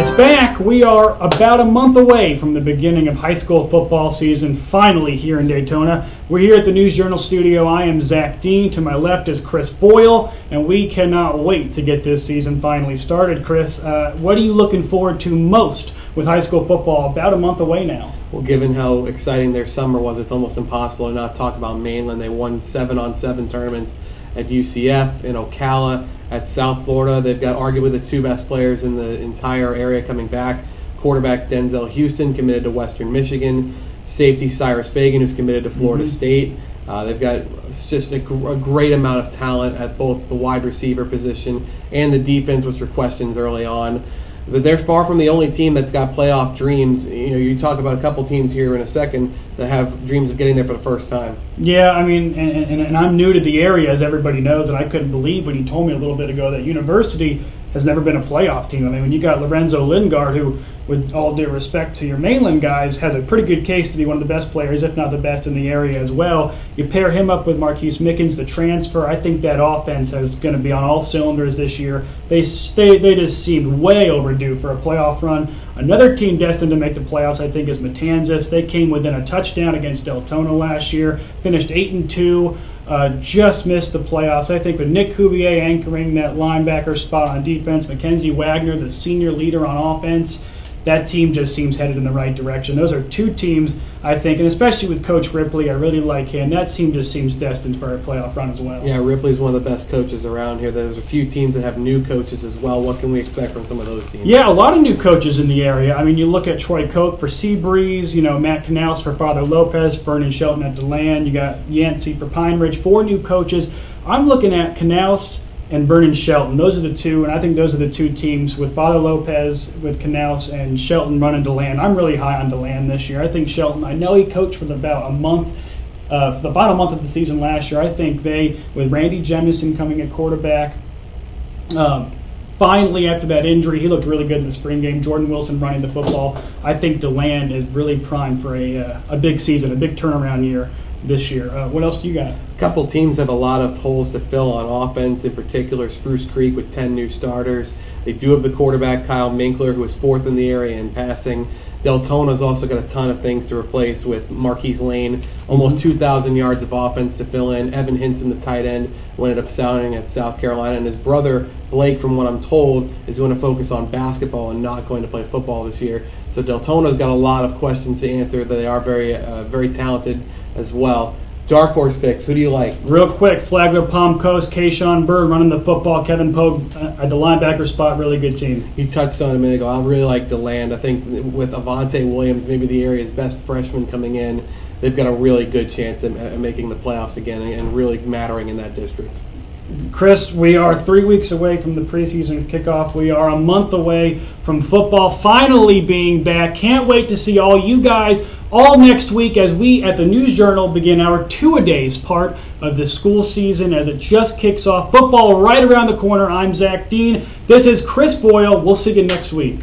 It's back. We are about a month away from the beginning of high school football season, finally here in Daytona. We're here at the News Journal studio. I am Zach Dean. To my left is Chris Boyle, and we cannot wait to get this season finally started. Chris, what are you looking forward to most with high school football about a month away now? Well, given how exciting their summer was, it's almost impossible to not talk about Mainland. They won 7-on-7 tournaments at UCF, in Ocala, at South Florida. They've got arguably the two best players in the entire area coming back. Quarterback Denzel Houston committed to Western Michigan. Safety Cyrus Fagan, who's committed to Florida State. They've got just a great amount of talent at both the wide receiver position and the defense, which were questions early on. But they're far from the only team that's got playoff dreams. You talk about a couple teams here in a second that have dreams of getting there for the first time. Yeah, I mean, and I'm new to the area, as everybody knows, and I couldn't believe when you told me a little bit ago that University has never been a playoff team. I mean, when you got Lorenzo Lingard, who, with all due respect to your Mainland guys, has a pretty good case to be one of the best players, if not the best in the area as well. You pair him up with Marquise Mickens, the transfer. I think that offense is going to be on all cylinders this year. They just seemed way overdue for a playoff run. Another team destined to make the playoffs, I think, is Matanzas. They came within a touchdown against Deltona last year, finished 8-2. Just missed the playoffs. I think with Nick Cuvier anchoring that linebacker spot on defense, Mackenzie Wagner, the senior leader on offense, that team just seems headed in the right direction. Those are two teams, I think, and especially with Coach Ripley, I really like him. That team just seems destined for a playoff run as well. Yeah, Ripley's one of the best coaches around here. There's a few teams that have new coaches as well. What can we expect from some of those teams? Yeah, a lot of new coaches in the area. I mean, you look at Troy Koch for Seabreeze, Matt Canals for Father Lopez, Vernon Shelton at DeLand. You got Yancey for Pine Ridge. 4 new coaches. I'm looking at Canals and Vernon Shelton. Those are the two, and I think those are the two teams with Father Lopez, with Canals, and Shelton running DeLand. I'm really high on DeLand this year. I think Shelton, I know he coached for about a month, for the final month of the season last year. I think they, with Randy Jemison coming at quarterback, finally after that injury, he looked really good in the spring game. Jordan Wilson running the football. I think DeLand is really primed for a big season, a big turnaround year this year. What else do you got? A couple teams have a lot of holes to fill on offense, in particular Spruce Creek with 10 new starters. They do have the quarterback Kyle Minkler, who is 4th in the area in passing. Deltona's also got a ton of things to replace with Marquise Lane, almost 2,000 yards of offense to fill in. Evan Hinson, the tight end, who ended up signing at South Carolina, and his brother Blake, from what I'm told, is going to focus on basketball and not going to play football this year. So Deltona's got a lot of questions to answer. They are very talented as well. Dark horse picks, who do you like? Real quick, Flagler Palm Coast, Kayshawn Bird running the football, Kevin Pogue at the linebacker spot, really good team. You touched on it a minute ago. I really like DeLand. I think with Avante Williams, maybe the area's best freshman coming in, they've got a really good chance at making the playoffs again and really mattering in that district. Chris, we are 3 weeks away from the preseason kickoff. We are a month away from football finally being back. Can't wait to see all you guys all next week as we at the News Journal begin our two-a-days part of the school season as it just kicks off. Football right around the corner. I'm Zach Dean. This is Chris Boyle. We'll see you next week.